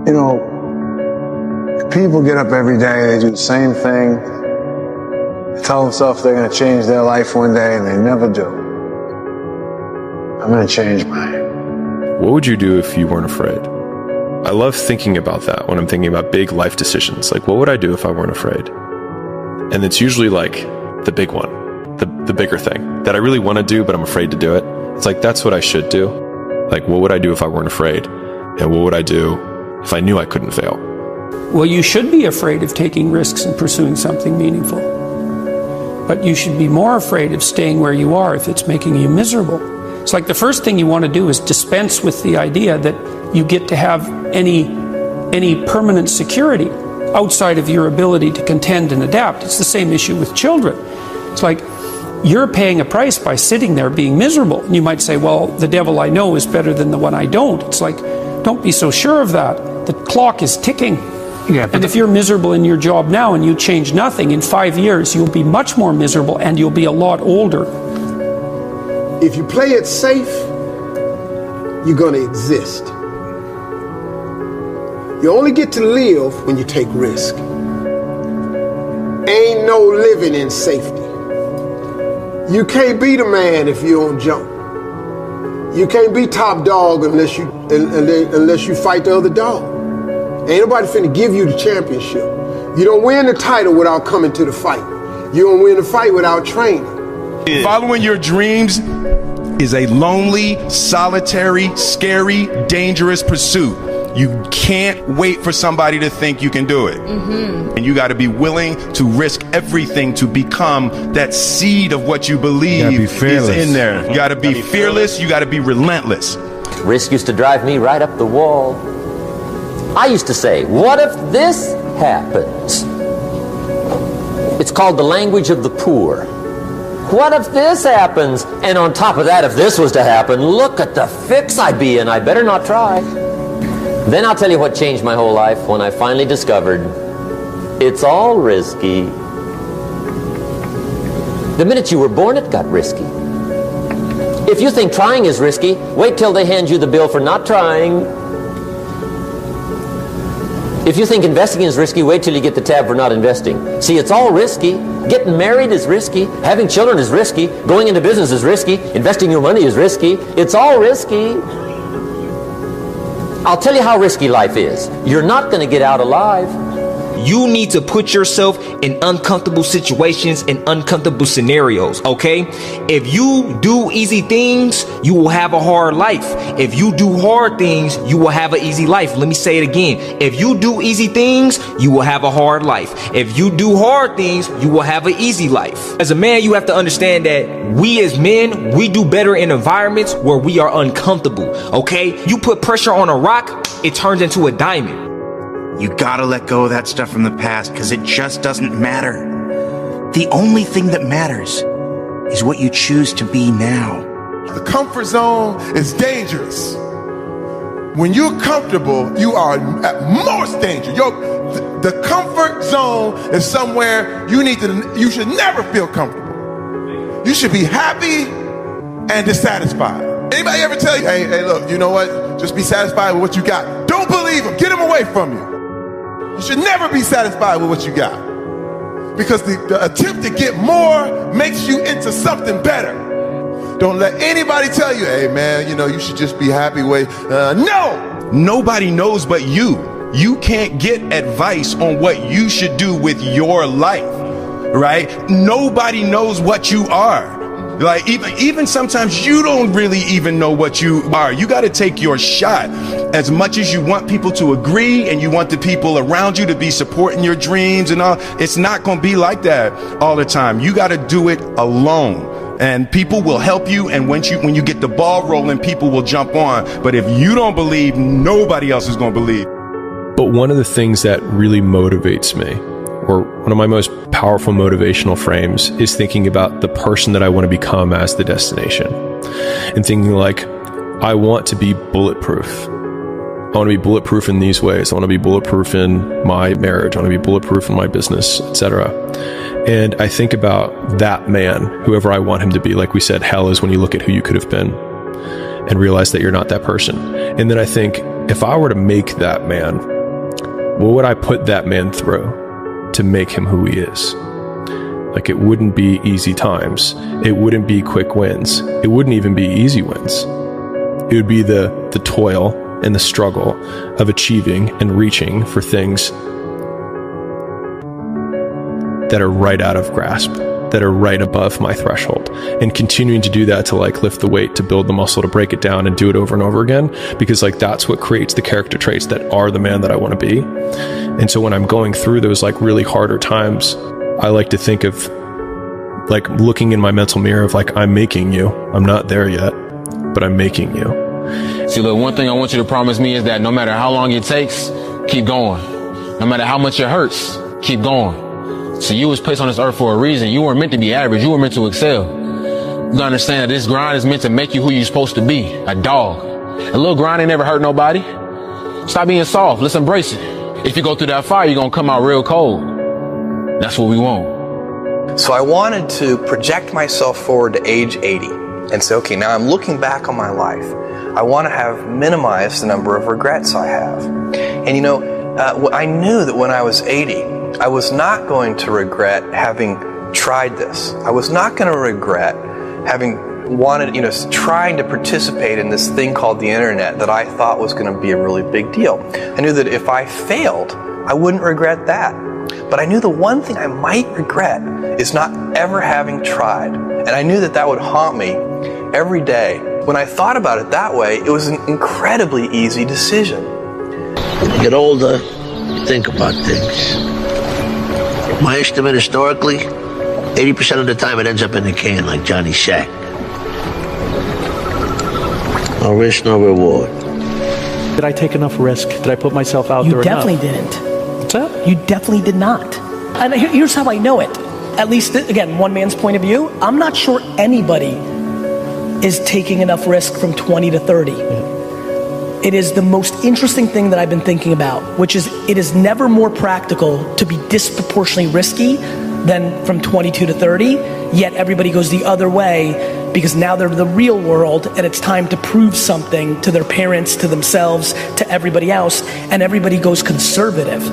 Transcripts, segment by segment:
You know, people get up every day, they do the same thing, they tell themselves they're going to change their life one day, and they never do. I'm going to change mine. What would you do if you weren't afraid? I love thinking about that when I'm thinking about big life decisions. Like, what would I do if I weren't afraid? And it's usually like the big one, the bigger thing that I really want to do, but I'm afraid to do it. It's like, that's what I should do. Like, what would I do if I weren't afraid? And what would I do if I knew I couldn't fail? Well, you should be afraid of taking risks and pursuing something meaningful. But you should be more afraid of staying where you are if it's making you miserable. It's like the first thing you want to do is dispense with the idea that you get to have any permanent security outside of your ability to contend and adapt. It's the same issue with children. It's like you're paying a price by sitting there being miserable. And you might say, well, the devil I know is better than the one I don't. It's like, don't be so sure of that. The clock is ticking. Yeah, and if you're miserable in your job now and you change nothing, in 5 years you'll be much more miserable and you'll be a lot older. If you play it safe, you're going to exist. You only get to live when you take risk. Ain't no living in safety. You can't be the man if you don't jump. You can't be top dog unless you fight the other dog. Ain't nobody finna give you the championship. You don't win the title without coming to the fight. You don't win the fight without training. Following your dreams is a lonely, solitary, scary, dangerous pursuit. You can't wait for somebody to think you can do it. And you got to be willing to risk everything to become that seed of what you believe is in there. You got to be fearless. You got to be relentless. Risk used to drive me right up the wall. I used to say, what if this happens? It's called the language of the poor. What if this happens? And on top of that, if this was to happen, look at the fix I'd be in. I better not try. Then I'll tell you what changed my whole life when I finally discovered it's all risky. The minute you were born, it got risky. If you think trying is risky, wait till they hand you the bill for not trying. If you think investing is risky, wait till you get the tab for not investing. See, it's all risky. Getting married is risky. Having children is risky. Going into business is risky. Investing your money is risky. It's all risky. I'll tell you how risky life is. You're not going to get out alive. You need to put yourself in uncomfortable situations and uncomfortable scenarios, okay? If you do easy things, you will have a hard life. If you do hard things, you will have an easy life. Let me say it again. If you do easy things, you will have a hard life. If you do hard things, you will have an easy life. As a man, you have to understand that we as men, we do better in environments where we are uncomfortable, okay? You put pressure on a rock, it turns into a diamond. You gotta let go of that stuff from the past because it just doesn't matter. The only thing that matters is what you choose to be now. The comfort zone is dangerous. When you're comfortable, you are at most danger. The comfort zone is somewhere you should never feel comfortable. You should be happy and dissatisfied. Anybody ever tell you, hey, look, you know what? Just be satisfied with what you got. Don't believe them. Get them away from you. You should never be satisfied with what you got. Because the attempt to get more makes you into something better. Don't let anybody tell you, hey man, you should just be happy with, no! Nobody knows but you. You can't get advice on what you should do with your life, right? Nobody knows what you are. Like even sometimes you don't really even know what you are. You got to take your shot. As much as you want people to agree and you want the people around you to be supporting your dreams and all, it's not going to be like that all the time. You got to do it alone. And people will help you, and when you get the ball rolling, people will jump on. But if you don't believe, nobody else is going to believe. But one of the things that really motivates me, or one of my most powerful motivational frames, is thinking about the person that I want to become as the destination. And thinking like, I want to be bulletproof. I want to be bulletproof in these ways. I want to be bulletproof in my marriage. I want to be bulletproof in my business, etc. And I think about that man, whoever I want him to be. Like we said, hell is when you look at who you could have been and realize that you're not that person. And then I think, if I were to make that man what would I put that man through to make him who he is? Like, it wouldn't be easy times. It wouldn't be quick wins. It wouldn't even be easy wins. It would be the toil and the struggle of achieving and reaching for things that are right out of grasp, that are right above my threshold, and continuing to do that to like lift the weight, to build the muscle, to break it down and do it over and over again, because like that's what creates the character traits that are the man that I want to be. And so when I'm going through those like really harder times, I like to think of like looking in my mental mirror of like, I'm making you. I'm not there yet, but I'm making you. See, look, one thing I want you to promise me is that no matter how long it takes, keep going. No matter how much it hurts, keep going. So you was placed on this earth for a reason. You weren't meant to be average. You were meant to excel. You gotta understand that this grind is meant to make you who you're supposed to be, a dog. A little grind ain't never hurt nobody. Stop being soft. Let's embrace it. If you go through that fire, you're gonna come out real cold. That's what we want. So I wanted to project myself forward to age 80 and say, okay, now I'm looking back on my life. I want to have minimized the number of regrets I have. And you know, I knew that when I was 80, I was not going to regret having tried this. I was not going to regret having wanted, trying to participate in this thing called the internet that I thought was going to be a really big deal. I knew that if I failed, I wouldn't regret that. But I knew the one thing I might regret is not ever having tried. And I knew that that would haunt me every day. When I thought about it that way, it was an incredibly easy decision. When you get older, you think about things. My estimate historically, 80% of the time it ends up in the can like Johnny Sack. No risk, no reward. Did I take enough risk? Did I put myself out there enough? You definitely didn't. What's that? You definitely did not. And here's how I know it. At least, again, one man's point of view. I'm not sure anybody is taking enough risk from 20 to 30. It is the most interesting thing that I've been thinking about, which is it is never more practical to be disproportionately risky than from 22 to 30, yet everybody goes the other way because now they're the real world and it's time to prove something to their parents, to themselves, to everybody else, and everybody goes conservative.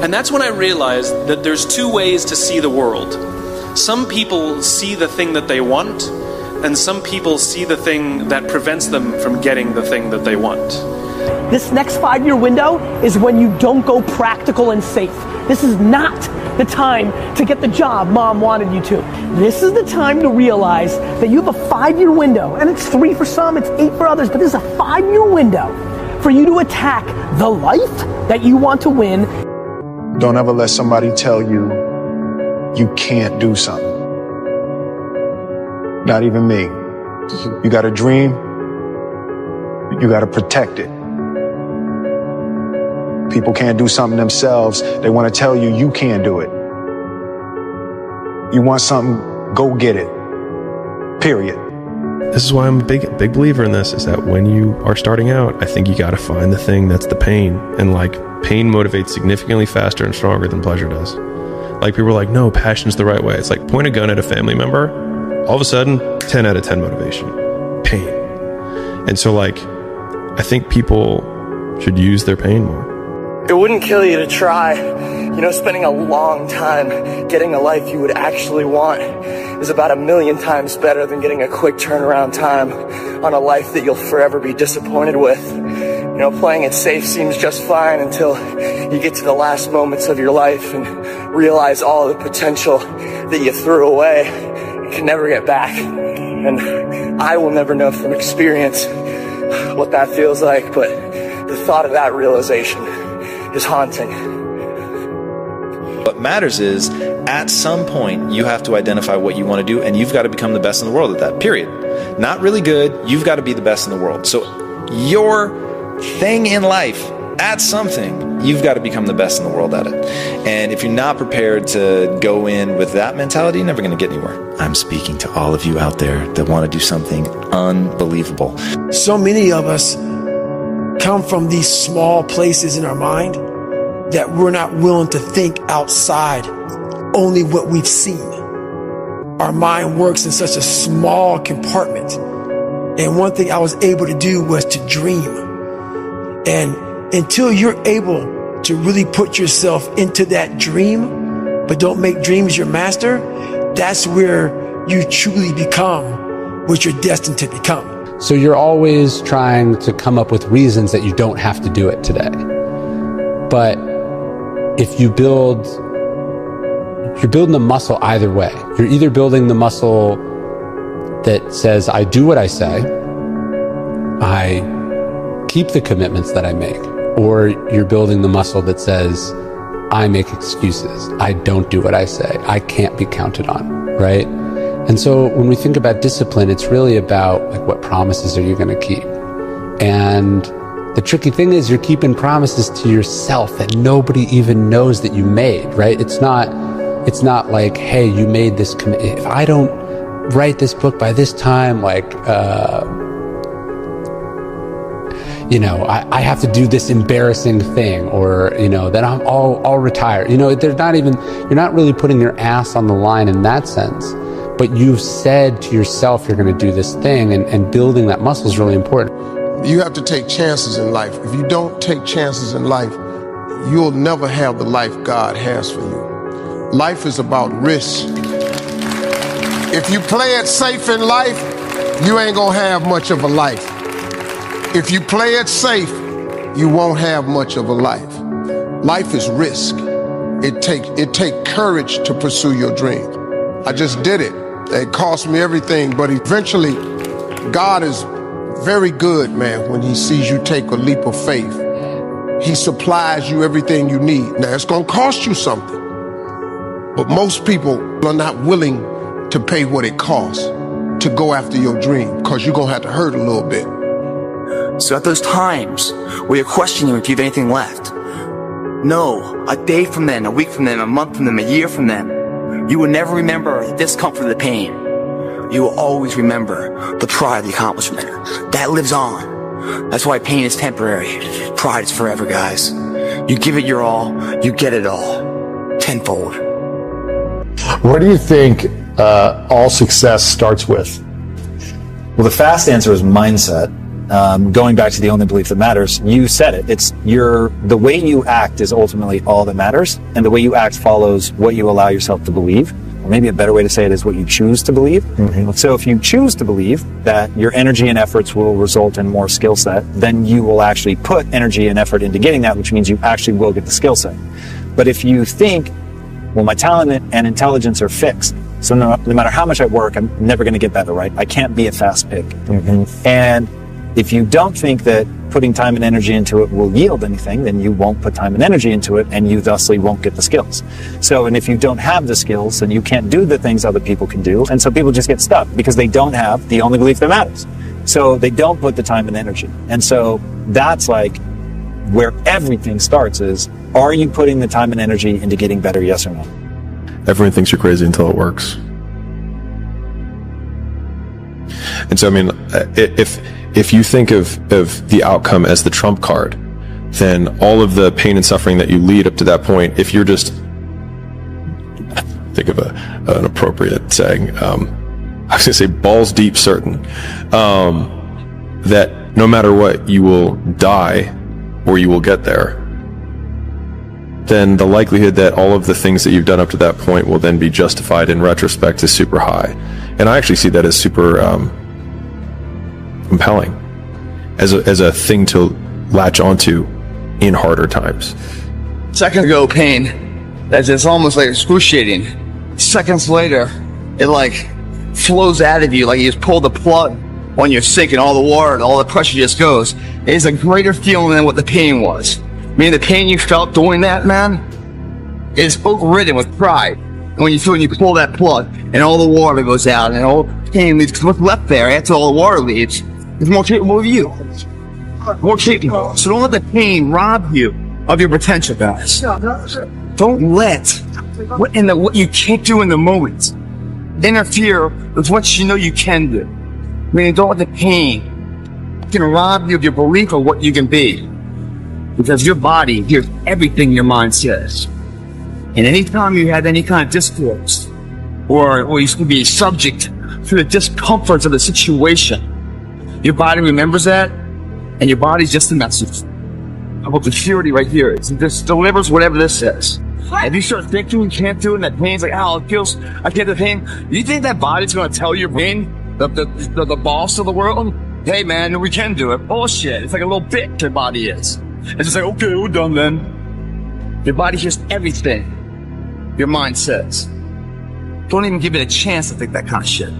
And that's when I realized that there's two ways to see the world. Some people see the thing that they want, and some people see the thing that prevents them from getting the thing that they want. This next 5-year window is when you don't go practical and safe. This is not the time to get the job mom wanted you to. This is the time to realize that you have a 5-year window, and it's 3 for some, it's 8 for others, but this is a 5-year window for you to attack the life that you want to win. Don't ever let somebody tell you you can't do something. Not even me. You got a dream, you got to protect it. People can't do something themselves. They want to tell you you can't do it. You want something, go get it. Period. This is why I'm a big believer in this, is that when you are starting out, I think you got to find the thing that's the pain. And like, pain motivates significantly faster and stronger than pleasure does. Like, people are like, no, passion's the right way. It's like, point a gun at a family member, all of a sudden, 10 out of 10 motivation. Pain. And so like, I think people should use their pain more. It wouldn't kill you to try. Spending a long time getting a life you would actually want is about 1,000,000 times better than getting a quick turnaround time on a life that you'll forever be disappointed with. Playing it safe seems just fine until you get to the last moments of your life and realize all the potential that you threw away and can never get back. And I will never know from experience what that feels like, but the thought of that realization is haunting. What matters is, at some point, you have to identify what you want to do, and you've got to become the best in the world at that, period. Not really good, you've got to be the best in the world. So your thing in life, at something, you've got to become the best in the world at it. And if you're not prepared to go in with that mentality, you're never going to get anywhere. I'm speaking to all of you out there that want to do something unbelievable. So many of us come from these small places in our mind that we're not willing to think outside only what we've seen. Our mind works in such a small compartment. And one thing I was able to do was to dream. And until you're able to really put yourself into that dream, but don't make dreams your master, that's where you truly become what you're destined to become. So you're always trying to come up with reasons that you don't have to do it today. But if you're building the muscle either way. You're either building the muscle that says, I do what I say, I keep the commitments that I make, or you're building the muscle that says, I make excuses, I don't do what I say, I can't be counted on, right? And so when we think about discipline, it's really about like, what promises are you going to keep? And the tricky thing is you're keeping promises to yourself that nobody even knows that you made, right? It's not like, hey, you made this commitment. If I don't write this book by this time, like, I have to do this embarrassing thing, or, then I'll retire. You're not really putting your ass on the line in that sense, but you've said to yourself you're going to do this thing, and building that muscle is really important. You have to take chances in life. If you don't take chances in life, you'll never have the life God has for you. Life is about risk. If you play it safe in life, you ain't gonna have much of a life. If you play it safe, you won't have much of a life. Life is risk. It take courage to pursue your dream. I just did it. It cost me everything, but eventually, God is very good, man, when he sees you take a leap of faith. He supplies you everything you need. Now, it's gonna cost you something, but most people are not willing to pay what it costs to go after your dream, because you're gonna have to hurt a little bit. So at those times where you're questioning if you have anything left, know a day from then, a week from then, a month from then, a year from then, you will never remember the discomfort of the pain. You will always remember the pride of the accomplishment. That lives on. That's why pain is temporary. Pride is forever, guys. You give it your all, you get it all. Tenfold. What do you think all success starts with? Well, the fast answer is mindset. Going back to the only belief that matters, you said it. It's the way you act is ultimately all that matters, and the way you act follows what you allow yourself to believe. Or maybe a better way to say it is what you choose to believe. Mm-hmm. So if you choose to believe that your energy and efforts will result in more skill set, then you will actually put energy and effort into getting that, which means you actually will get the skill set. But if you think, well, my talent and intelligence are fixed, so no matter how much I work, I'm never going to get better, right? I can't be a fast pick. Mm-hmm. And if you don't think that putting time and energy into it will yield anything, then you won't put time and energy into it, and you thusly won't get the skills. So, and if you don't have the skills, then you can't do the things other people can do, and so people just get stuck because they don't have the only belief that matters. So they don't put the time and energy. And so that's like where everything starts is, are you putting the time and energy into getting better, yes or no? Everyone thinks you're crazy until it works. And so, I mean, if you think of the outcome as the trump card, then all of the pain and suffering that you lead up to that point, if you're just, think of an appropriate saying, I was going to say balls deep certain, that no matter what, you will die or you will get there, then the likelihood that all of the things that you've done up to that point will then be justified in retrospect is super high. And I actually see that as super compelling, as a thing to latch onto in harder times. Seconds ago, pain, it's almost like excruciating. Seconds later, it like flows out of you like you just pulled the plug on your sink and all the water, all the pressure just goes. It is a greater feeling than what the pain was. I mean, the pain you felt doing that, man, is overridden with pride. And when you pull that plug and all the water goes out and all the pain leaves, because what's left there after all the water leaves is more capable of you. More capable. So don't let the pain rob you of your potential, guys. Don't let what you can't do in the moment interfere with what you know you can do. I mean, don't let the pain can rob you of your belief of what you can be. Because your body hears everything your mind says. And anytime you have any kind of discourse, or you can be subject to the discomforts of the situation, your body remembers that, and your body's just a message. about the purity right here. This delivers whatever this says. And you start thinking you can't do it, and that pain's like, oh, it feels, I can't do the pain. You think that body's gonna tell your brain, the boss of the world, hey man, we can do it? Bullshit. It's like a little bitch your body is. It's just like, okay, we're done then. Your body hears everything your mind says. Don't even give it a chance to think that kind of shit.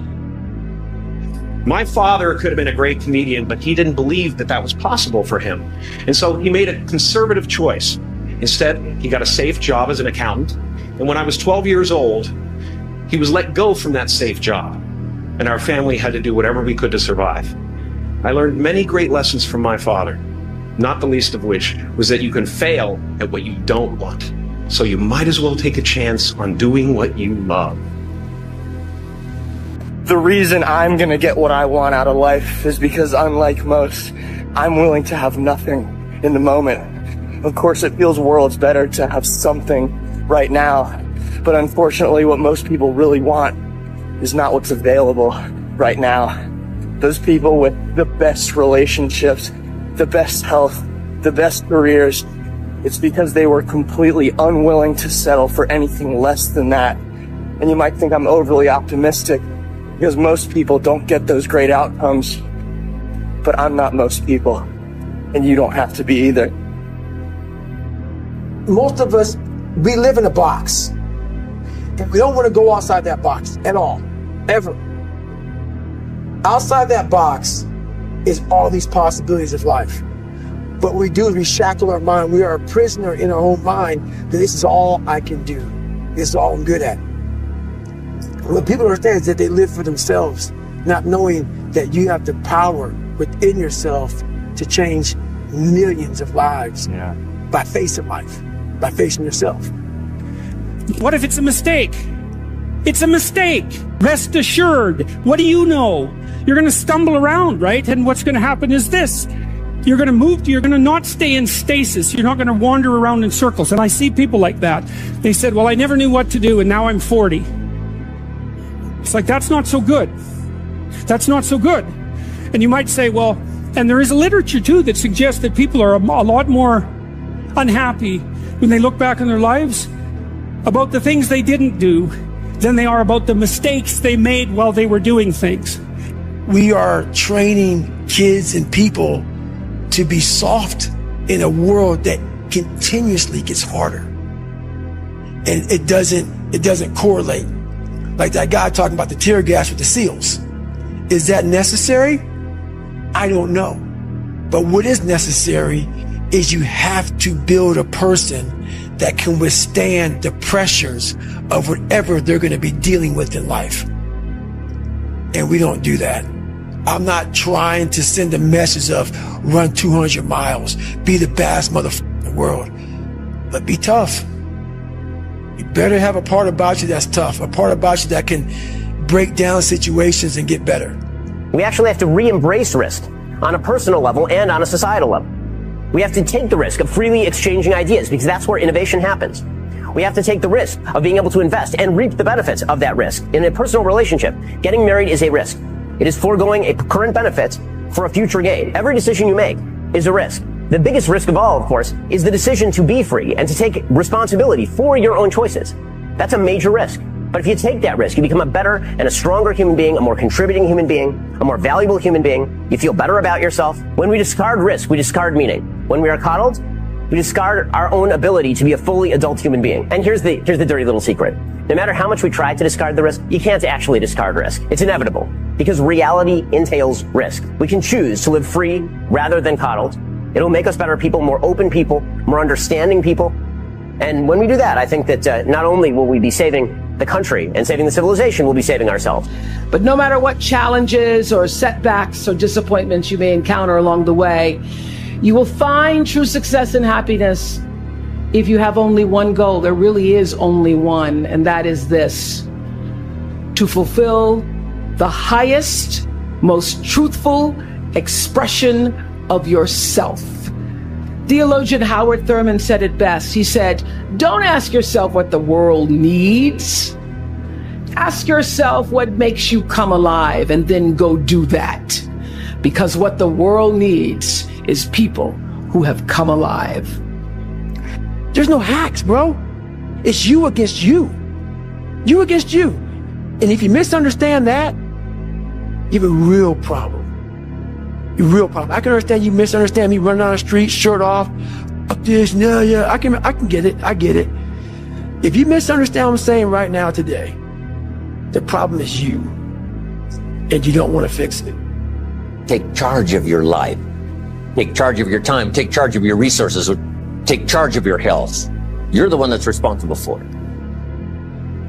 My father could have been a great comedian, but he didn't believe that that was possible for him. And so he made a conservative choice. Instead, he got a safe job as an accountant. And when I was 12 years old, he was let go from that safe job. And our family had to do whatever we could to survive. I learned many great lessons from my father, not the least of which was that you can fail at what you don't want. So you might as well take a chance on doing what you love. The reason I'm gonna get what I want out of life is because, unlike most, I'm willing to have nothing in the moment. Of course, it feels worlds better to have something right now, but unfortunately what most people really want is not what's available right now. Those people with the best relationships, the best health, the best careers, it's because they were completely unwilling to settle for anything less than that. And you might think I'm overly optimistic because most people don't get those great outcomes, but I'm not most people, and you don't have to be either. Most of us, we live in a box. And we don't want to go outside that box at all, ever. Outside that box is all these possibilities of life. What we do is we shackle our mind. We are a prisoner in our own mind that this is all I can do. This is all I'm good at. What people understand is that they live for themselves, not knowing that you have the power within yourself to change millions of lives by facing life, by facing yourself. What if it's a mistake? It's a mistake. Rest assured. What do you know? You're going to stumble around, right? And what's going to happen is this. You're going to move, you're going to not stay in stasis. You're not going to wander around in circles. And I see people like that. They said, well, I never knew what to do, and now I'm 40. It's like, that's not so good. That's not so good. And you might say, well, and there is a literature too that suggests that people are a lot more unhappy when they look back on their lives about the things they didn't do than they are about the mistakes they made while they were doing things. We are training kids and people to be soft in a world that continuously gets harder. And it doesn't correlate. Like that guy talking about the tear gas with the SEALs. Is that necessary? I don't know. But what is necessary is you have to build a person that can withstand the pressures of whatever they're going to be dealing with in life. And we don't do that. I'm not trying to send a message of run 200 miles, be the baddest motherfucker in the world, but be tough. You better have a part about you that's tough, a part about you that can break down situations and get better. We actually have to re-embrace risk on a personal level and on a societal level. We have to take the risk of freely exchanging ideas because that's where innovation happens. We have to take the risk of being able to invest and reap the benefits of that risk. In a personal relationship, getting married is a risk. It is foregoing a current benefit for a future gain. Every decision you make is a risk. The biggest risk of all, of course, is the decision to be free and to take responsibility for your own choices. That's a major risk. But if you take that risk, you become a better and a stronger human being, a more contributing human being, a more valuable human being. You feel better about yourself. When we discard risk, we discard meaning. When we are coddled, we discard our own ability to be a fully adult human being. And here's the dirty little secret. No matter how much we try to discard the risk, you can't actually discard risk. It's inevitable because reality entails risk. We can choose to live free rather than coddled. It'll make us better people, more open people, more understanding people. And when we do that, I think that not only will we be saving the country and saving the civilization, we'll be saving ourselves. But no matter what challenges or setbacks or disappointments you may encounter along the way, you will find true success and happiness if you have only one goal. There really is only one, and that is this: to fulfill the highest, most truthful expression of yourself. Theologian Howard Thurman said it best. He said, don't ask yourself what the world needs. Ask yourself what makes you come alive, and then go do that. Because what the world needs is people who have come alive. There's no hacks, bro. It's you against you. You against you. And if you misunderstand that, you have a real problem. A real problem. I can understand you misunderstand me running down the street, shirt off, up this, no, yeah, I can get it. I get it. If you misunderstand what I'm saying right now today, the problem is you. And you don't want to fix it. Take charge of your life. Take charge of your time. Take charge of your resources. Take charge of your health. You're the one that's responsible for it.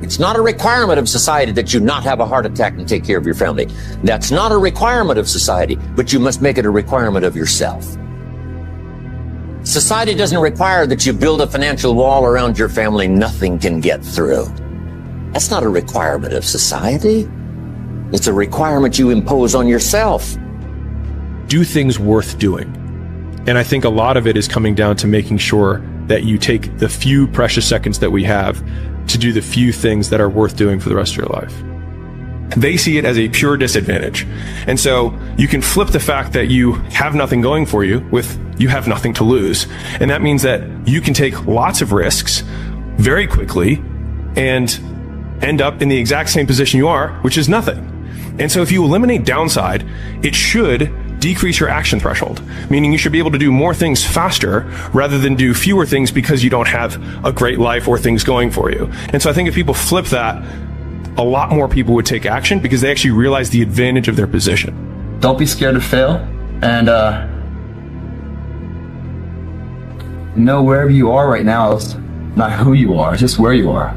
It's not a requirement of society that you not have a heart attack and take care of your family. That's not a requirement of society, but you must make it a requirement of yourself. Society doesn't require that you build a financial wall around your family nothing can get through. That's not a requirement of society. It's a requirement you impose on yourself. Do things worth doing. And I think a lot of it is coming down to making sure that you take the few precious seconds that we have to do the few things that are worth doing for the rest of your life. They see it as a pure disadvantage. And so you can flip the fact that you have nothing going for you with you have nothing to lose. And that means that you can take lots of risks very quickly and end up in the exact same position you are, which is nothing. And so if you eliminate downside, it should decrease your action threshold, meaning you should be able to do more things faster rather than do fewer things because you don't have a great life or things going for you. And so I think if people flip that, a lot more people would take action because they actually realize the advantage of their position. Don't be scared to fail. And, wherever you are right now is not who you are, it's just where you are,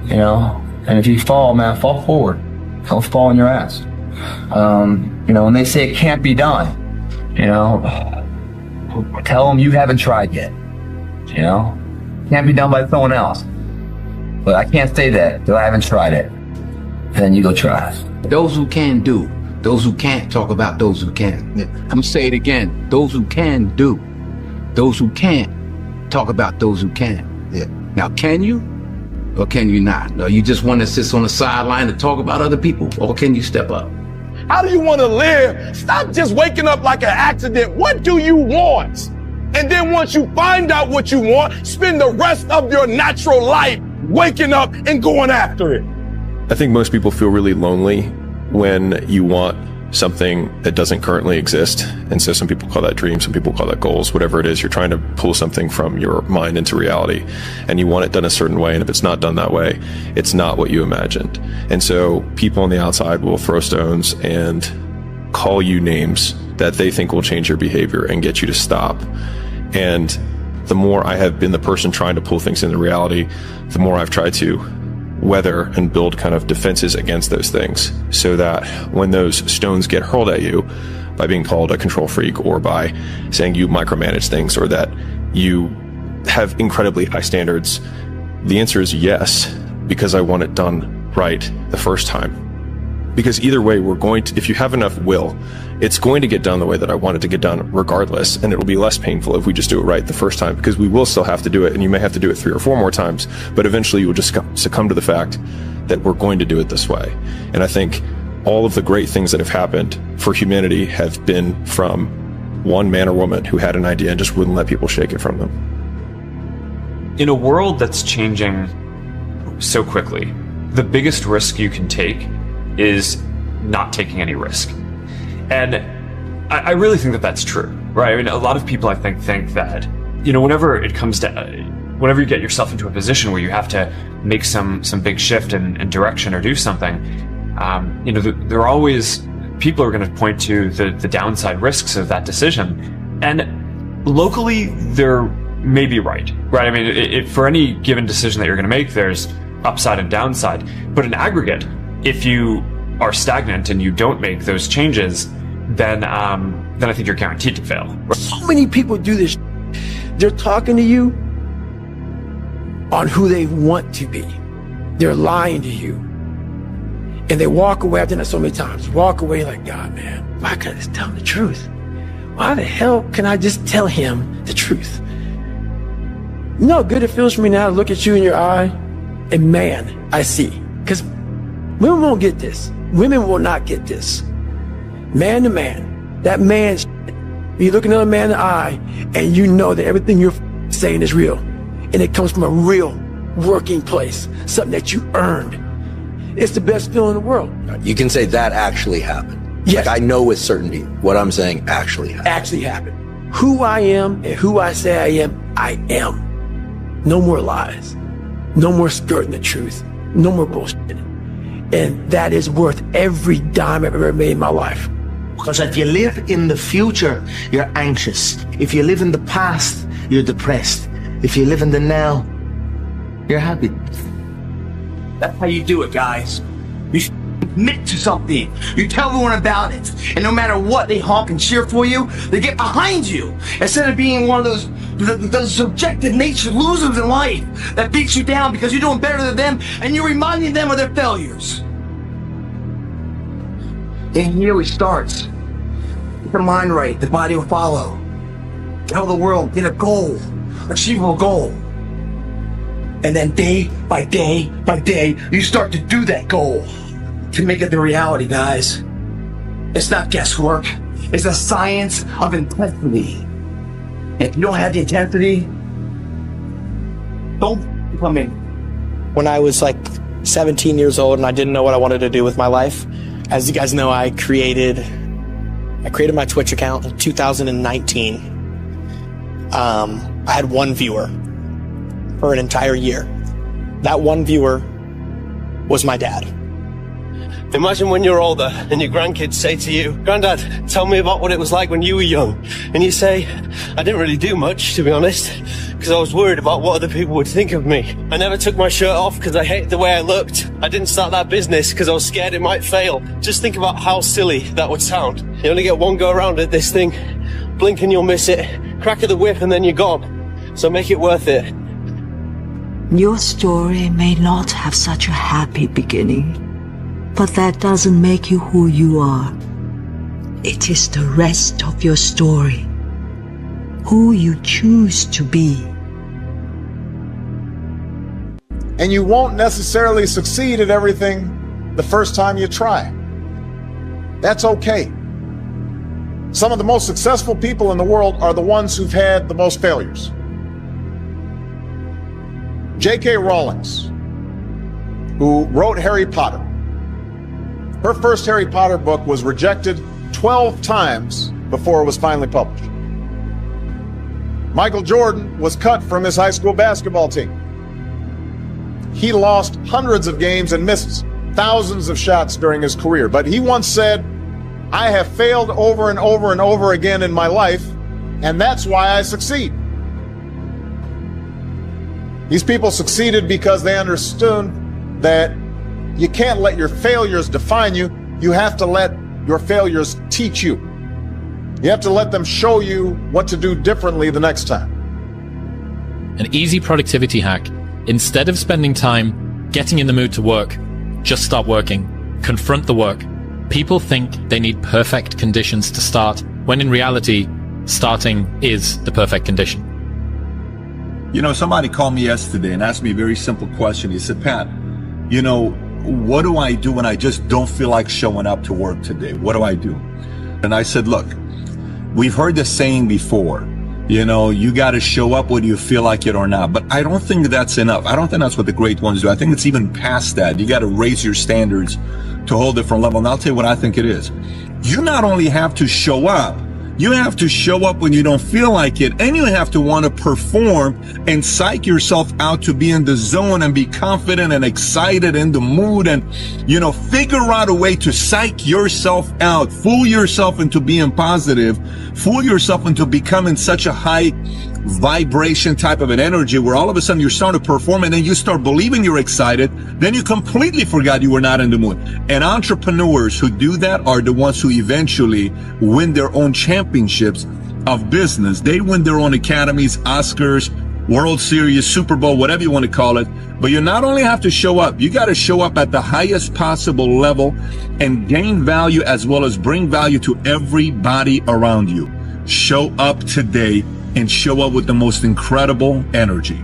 And if you fall, man, fall forward. Don't fall on your ass. When they say it can't be done, tell them you haven't tried yet. Can't be done by someone else. But I can't say that till I haven't tried it. Then you go try. Those who can do. Those who can't talk about those who can. I'm gonna say it again. Those who can do. Those who can't talk about those who can. Yeah. Now, can you? Or can you not? Or you just want to sit on the sideline to talk about other people? Or can you step up? How do you want to live? Stop just waking up like an accident. What do you want? And then once you find out what you want, spend the rest of your natural life waking up and going after it. I think most people feel really lonely when you want something that doesn't currently exist. And so some people call that dreams, some people call that goals, whatever it is, you're trying to pull something from your mind into reality and you want it done a certain way. And if it's not done that way, it's not what you imagined. And so people on the outside will throw stones and call you names that they think will change your behavior and get you to stop. And the more I have been the person trying to pull things into reality, the more I've tried to weather and build kind of defenses against those things so that when those stones get hurled at you by being called a control freak or by saying you micromanage things or that you have incredibly high standards, the answer is yes, because I want it done right the first time. Because either way, if you have enough will, it's going to get done the way that I want it to get done regardless, and it will be less painful if we just do it right the first time, because we will still have to do it, and you may have to do it 3 or 4 more times, but eventually you will just succumb to the fact that we're going to do it this way. And I think all of the great things that have happened for humanity have been from one man or woman who had an idea and just wouldn't let people shake it from them. In a world that's changing so quickly, the biggest risk you can take is not taking any risk. And I really think that that's true, right? I mean, a lot of people, I think that, whenever it comes to, whenever you get yourself into a position where you have to make some big shift in direction or do something, there are always people are going to point to the downside risks of that decision. And locally, they're maybe right? I mean, for any given decision that you're going to make, there's upside and downside. But in aggregate, if you are stagnant and you don't make those changes, then I think you're guaranteed to fail. So many people do this. They're talking to you on who they want to be. They're lying to you. And they walk away, I've done that so many times, walk away like, God, man, why can't I just tell him the truth? Why the hell can I just tell him the truth? You know how good it feels for me now to look at you in your eye? And man, I see. Because women won't get this. Women will not get this. Man to man, that man You look another man in the eye and you know that everything you're saying is real. And it comes from a real working place, something that you earned. It's the best feeling in the world. You can say that actually happened. Yes. Like I know with certainty what I'm saying actually happened. Actually happened. Who I am and who I say I am, I am. No more lies. No more skirting the truth. No more bullshit. And that is worth every dime I've ever made in my life. Because if you live in the future, you're anxious. If you live in the past, you're depressed. If you live in the now, you're happy. That's how you do it, guys. You admit to something. You tell everyone about it. And no matter what, they honk and cheer for you. They get behind you. Instead of being one of those subjective nature losers in life that beats you down because you're doing better than them and you're reminding them of their failures. And here it starts. Get the mind right, the body will follow. Tell the world, get a goal, achievable goal. And then day by day by day, you start to do that goal to make it the reality, guys. It's not guesswork. It's a science of intensity. If you don't have the intensity, don't come in. When I was like 17 years old and I didn't know what I wanted to do with my life, as you guys know, I created my Twitch account in 2019. I had one viewer for an entire year. That one viewer was my dad. Imagine when you're older and your grandkids say to you, "Granddad, tell me about what it was like when you were young." And you say, "I didn't really do much, to be honest, because I was worried about what other people would think of me. I never took my shirt off because I hated the way I looked. I didn't start that business because I was scared it might fail." Just think about how silly that would sound. You only get one go around at this thing. Blink and you'll miss it. Crack of the whip and then you're gone. So make it worth it. Your story may not have such a happy beginning, but that doesn't make you who you are. It is the rest of your story, who you choose to be. And you won't necessarily succeed at everything the first time you try. That's okay. Some of the most successful people in the world are the ones who've had the most failures. J.K. Rowling, who wrote Harry Potter, her first Harry Potter book was rejected 12 times before it was finally published. Michael Jordan was cut from his high school basketball team. He lost hundreds of games and missed thousands of shots during his career. But he once said, "I have failed over and over and over again in my life, and that's why I succeed." These people succeeded because they understood that you can't let your failures define you. You have to let your failures teach you. You have to let them show you what to do differently the next time. An easy productivity hack. Instead of spending time getting in the mood to work, just start working. Confront the work. People think they need perfect conditions to start, when in reality, starting is the perfect condition. You know, somebody called me yesterday and asked me a very simple question. He said, "Pat, you know, what do I do when I just don't feel like showing up to work today? What do I do?" And I said, "Look, we've heard the saying before, you know, you got to show up whether you feel like it or not. But I don't think that's enough. I don't think that's what the great ones do. I think it's even past that. You got to raise your standards to a whole different level. And I'll tell you what I think it is. You not only have to show up, you have to show up when you don't feel like it, and you have to want to perform and psych yourself out to be in the zone and be confident and excited in the mood and, you know, figure out a way to psych yourself out, fool yourself into being positive, fool yourself into becoming such a high vibration type of an energy where all of a sudden you're starting to perform and then you start believing you're excited, then you completely forgot you were not in the mood. And entrepreneurs who do that are the ones who eventually win their own championships of business. They win their own academies, Oscars, World Series, Super Bowl, whatever you want to call it. But you not only have to show up, you got to show up at the highest possible level and gain value as well as bring value to everybody around you. Show up today and show up with the most incredible energy.